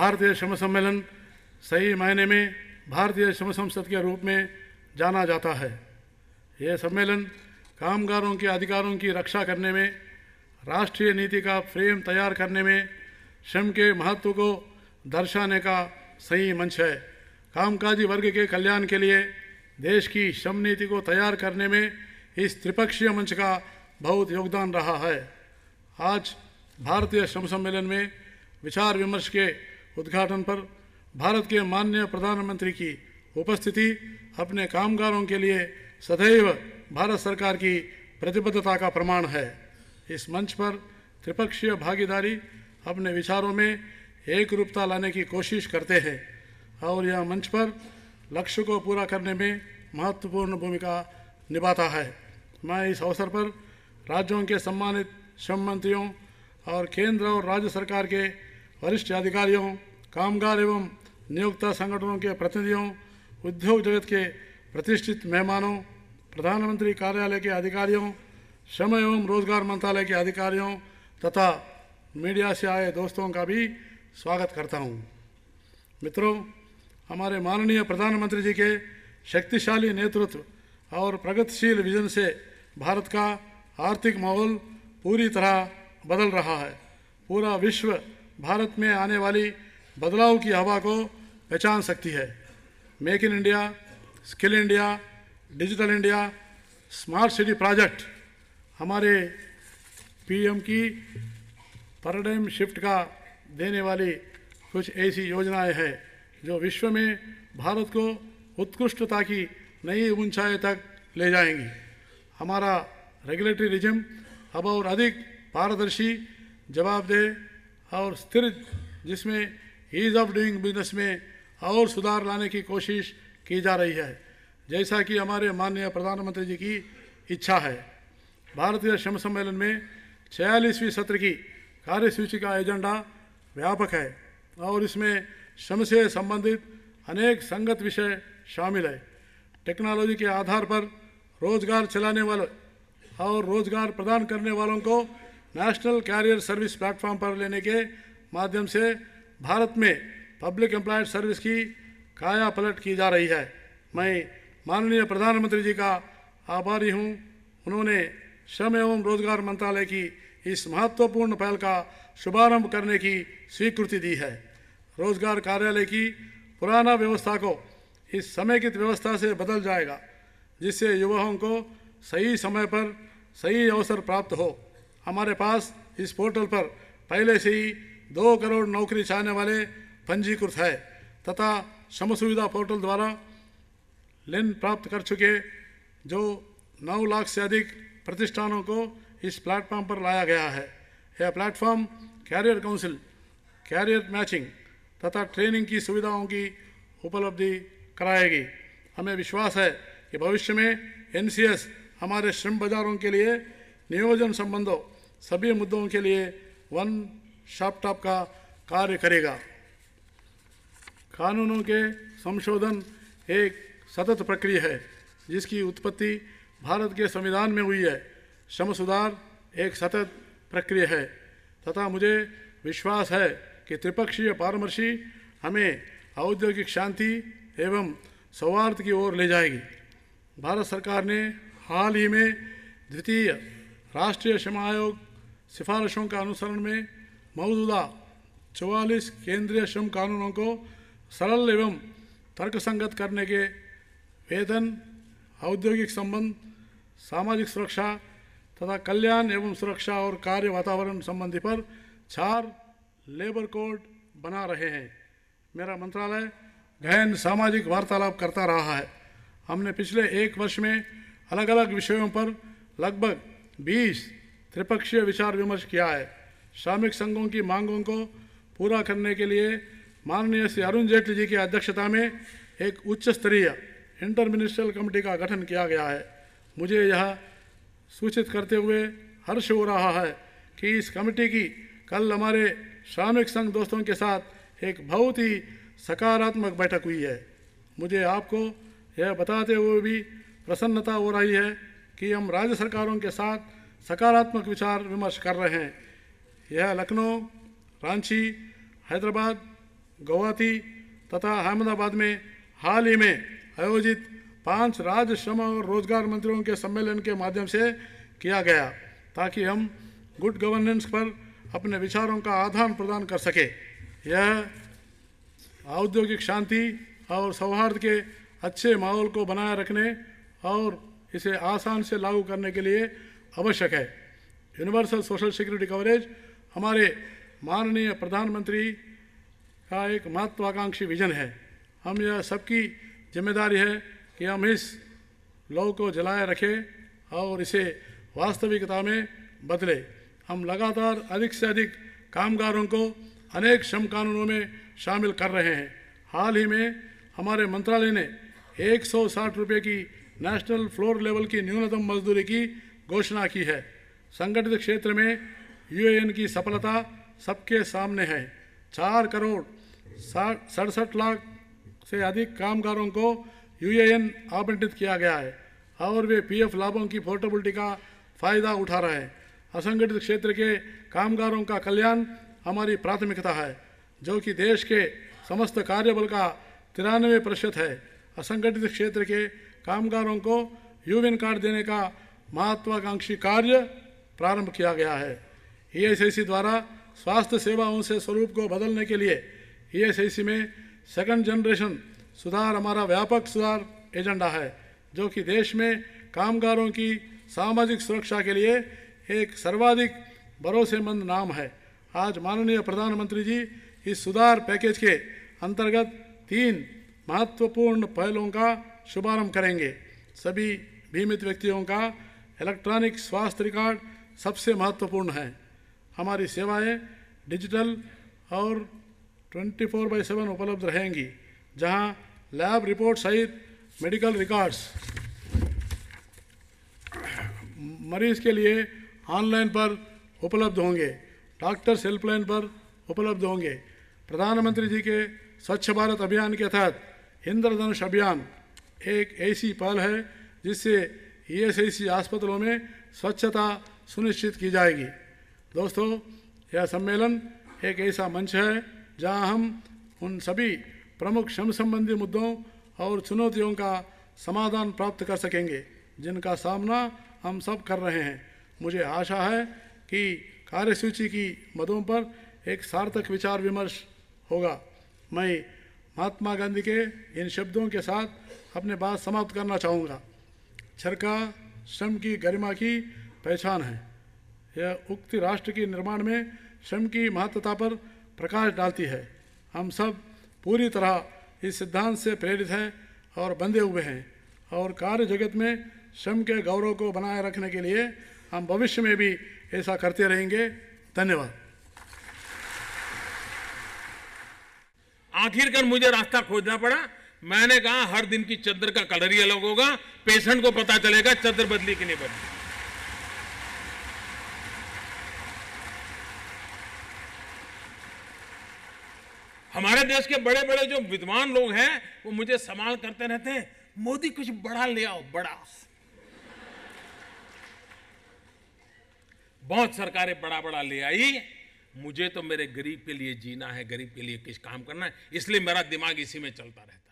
भारतीय श्रम सम्मेलन सही मायने में भारतीय श्रम संसद के रूप में जाना जाता है। यह सम्मेलन कामगारों के अधिकारों की रक्षा करने में, राष्ट्रीय नीति का फ्रेम तैयार करने में, श्रम के महत्व को दर्शाने का सही मंच है। कामकाजी वर्ग के कल्याण के लिए देश की श्रम नीति को तैयार करने में इस त्रिपक्षीय मंच का बहुत योगदान रहा है। आज भारतीय श्रम सम्मेलन में विचार विमर्श के उद्घाटन पर भारत के माननीय प्रधानमंत्री की उपस्थिति अपने कामगारों के लिए सदैव भारत सरकार की प्रतिबद्धता का प्रमाण है। इस मंच पर त्रिपक्षीय भागीदारी अपने विचारों में एक रूपता लाने की कोशिश करते हैं और यह मंच पर लक्ष्य को पूरा करने में महत्वपूर्ण भूमिका निभाता है। मैं इस अवसर पर राज्यों के सम्मानित श्रम मंत्रियों और केंद्र और राज्य सरकार के वरिष्ठ अधिकारियों, कामगार एवं नियोक्ता संगठनों के प्रतिनिधियों, उद्योग जगत के प्रतिष्ठित मेहमानों, प्रधानमंत्री कार्यालय के अधिकारियों, श्रम एवं रोजगार मंत्रालय के अधिकारियों तथा मीडिया से आए दोस्तों का भी स्वागत करता हूं। मित्रों, हमारे माननीय प्रधानमंत्री जी के शक्तिशाली नेतृत्व और प्रगतिशील विजन से भारत का आर्थिक माहौल पूरी तरह बदल रहा है। पूरा विश्व भारत में आने वाली बदलाव की हवा को पहचान सकती है। Make in India, skill India, digital India, smart city project हमारे पीएम की पैराडाइम शिफ्ट का देने वाली कुछ ऐसी योजनाएं हैं जो विश्व में भारत को उत्कृष्टता की नई ऊंचाई तक ले जाएंगी। हमारा रेगुलेटरी रिजिम अब और अधिक पारदर्शी, जवाबदेह और स्थिर, जिसमें ईज ऑफ डूइंग बिजनेस में और सुधार लाने की कोशिश की जा रही है, जैसा कि हमारे माननीय प्रधानमंत्री जी की इच्छा है। भारतीय श्रम सम्मेलन में 46वीं सत्र की कार्यसूची का एजेंडा व्यापक है और इसमें श्रम से संबंधित अनेक संगत विषय शामिल है। टेक्नोलॉजी के आधार पर रोजगार चलाने वाले और रोजगार प्रदान करने वालों को नेशनल कैरियर सर्विस प्लेटफॉर्म पर लेने के माध्यम से भारत में पब्लिक एम्प्लॉयड सर्विस की काया पलट की जा रही है। मैं माननीय प्रधानमंत्री जी का आभारी हूं। उन्होंने श्रम एवं रोजगार मंत्रालय की इस महत्वपूर्ण पहल का शुभारंभ करने की स्वीकृति दी है। रोजगार कार्यालय की पुराना व्यवस्था को इस समेकित व्यवस्था से बदल जाएगा, जिससे युवाओं को सही समय पर सही अवसर प्राप्त हो। हमारे पास इस पोर्टल पर पहले से ही 2 करोड़ नौकरी चाहने वाले पंजीकृत है तथा श्रम सुविधा पोर्टल द्वारा लिन प्राप्त कर चुके जो 9 लाख से अधिक प्रतिष्ठानों को इस प्लेटफॉर्म पर लाया गया है। यह platform career council, career matching तथा ट्रेनिंग की सुविधाओं की उपलब्धि कराएगी। हमें विश्वास है कि भविष्य में एनसीएस हमारे श्रम बाजारों के लिए नियोजन संबंधों सभी मुद्दों के लिए वन शॉप टॉप का कार्य करेगा। कानूनों के संशोधन एक सतत प्रक्रिया है जिसकी उत्पत्ति भारत के संविधान में हुई है। श्रम सुधार एक सतत प्रक्रिया है तथा मुझे विश्वास है कि त्रिपक्षीय परामर्श हमें औद्योगिक शांति एवं सौहार्द की ओर ले जाएगी। भारत सरकार ने हाल ही में द्वितीय राष्ट्रीय श्रम आयोग सिफारिशों का अनुसरण में मौजूदा 44 केंद्रीय श्रम कानूनों को सरल एवं तर्कसंगत करने के वेतन, औद्योगिक संबंध, सामाजिक सुरक्षा तथा कल्याण एवं सुरक्षा और कार्य वातावरण संबंधी पर 4 लेबर कोड बना रहे हैं। मेरा मंत्रालय गहन सामाजिक वार्तालाप करता रहा है। हमने पिछले 1 वर्ष में अलग अलग विषयों पर लगभग 20 त्रिपक्षीय विचार विमर्श किया है। श्रमिक संघों की मांगों को पूरा करने के लिए माननीय श्री अरुण जेटली जी की अध्यक्षता में एक उच्च स्तरीय इंटर मिनिस्ट्रियल कमेटी का गठन किया गया है। मुझे यह सूचित करते हुए हर्ष हो रहा है कि इस कमेटी की कल हमारे श्रमिक संघ दोस्तों के साथ एक बहुत ही सकारात्मक बैठक हुई है। मुझे आपको यह बताते हुए भी प्रसन्नता हो रही है कि हम राज्य सरकारों के साथ सकारात्मक विचार विमर्श कर रहे हैं। यह लखनऊ, रांची, हैदराबाद, गुवाहाटी तथा अहमदाबाद में हाल ही में आयोजित 5 राज्य श्रम और रोजगार मंत्रियों के सम्मेलन के माध्यम से किया गया, ताकि हम गुड गवर्नेंस पर अपने विचारों का आदान प्रदान कर सके। यह औद्योगिक शांति और सौहार्द के अच्छे माहौल को बनाए रखने और इसे आसान से लागू करने के लिए आवश्यक है। यूनिवर्सल सोशल सिक्योरिटी कवरेज हमारे माननीय प्रधानमंत्री का एक महत्वाकांक्षी विजन है। हम यह सबकी जिम्मेदारी है कि हम इस लौ को जलाए रखें और इसे वास्तविकता में बदले। हम लगातार अधिक से अधिक कामगारों को अनेक श्रम कानूनों में शामिल कर रहे हैं। हाल ही में हमारे मंत्रालय ने 160 रुपये की नेशनल फ्लोर लेवल की न्यूनतम मजदूरी की घोषणा की है। संगठित क्षेत्र में यूएएन की सफलता सबके सामने है। 4 करोड़ 67 लाख से अधिक कामगारों को यूएएन आवंटित किया गया है और वे पीएफ लाभों की पोर्टेबिलिटी का फायदा उठा रहे हैं। असंगठित क्षेत्र के कामगारों का कल्याण हमारी प्राथमिकता है, जो कि देश के समस्त कार्यबल का 93% है। असंगठित क्षेत्र के कामगारों को यूएएन कार्ड देने का महत्वाकांक्षी कार्य प्रारंभ किया गया है। ईएसआईसी द्वारा स्वास्थ्य सेवाओं से स्वरूप को बदलने के लिए ईएसआईसी में सेकंड जनरेशन सुधार हमारा व्यापक सुधार एजेंडा है, जो कि देश में कामगारों की सामाजिक सुरक्षा के लिए एक सर्वाधिक भरोसेमंद नाम है। आज माननीय प्रधानमंत्री जी इस सुधार पैकेज के अंतर्गत 3 महत्वपूर्ण पहलों का शुभारंभ करेंगे। सभी बीमित व्यक्तियों का इलेक्ट्रॉनिक स्वास्थ्य रिकॉर्ड सबसे महत्वपूर्ण है। हमारी सेवाएं डिजिटल और 24/7 उपलब्ध रहेंगी, जहां लैब रिपोर्ट सहित मेडिकल रिकॉर्ड्स मरीज के लिए ऑनलाइन पर उपलब्ध होंगे, डॉक्टर्स हेल्पलाइन पर उपलब्ध होंगे। प्रधानमंत्री जी के स्वच्छ भारत अभियान के तहत इंद्रधनुष अभियान एक ऐसी पहल है जिससे ईएसआईसी अस्पतालों में स्वच्छता सुनिश्चित की जाएगी। दोस्तों, यह सम्मेलन एक ऐसा मंच है जहां हम उन सभी प्रमुख श्रम संबंधी मुद्दों और चुनौतियों का समाधान प्राप्त कर सकेंगे जिनका सामना हम सब कर रहे हैं। मुझे आशा है कि कार्यसूची की मदों पर एक सार्थक विचार विमर्श होगा। मैं महात्मा गांधी के इन शब्दों के साथ अपने बात समाप्त करना चाहूँगा। चरखा श्रम की गरिमा की पहचान है। यह उक्ति राष्ट्र के निर्माण में श्रम की महत्वता पर प्रकाश डालती है। हम सब पूरी तरह इस सिद्धांत से प्रेरित हैं और बंधे हुए हैं और कार्य जगत में श्रम के गौरव को बनाए रखने के लिए हम भविष्य में भी ऐसा करते रहेंगे। धन्यवाद। आखिरकार मुझे रास्ता खोजना पड़ा। मैंने कहा हर दिन की चादर का कलर ही अलग होगा, पेशेंट को पता चलेगा चादर बदली कि नहीं बदली। हमारे देश के बड़े बड़े जो विद्वान लोग हैं वो मुझे सवाल करते रहते हैं, मोदी कुछ बड़ा ले आओ, बड़ा। बहुत सरकारें बड़ा बड़ा ले आई, मुझे तो मेरे गरीब के लिए जीना है, गरीब के लिए कुछ काम करना है, इसलिए मेरा दिमाग इसी में चलता रहता है।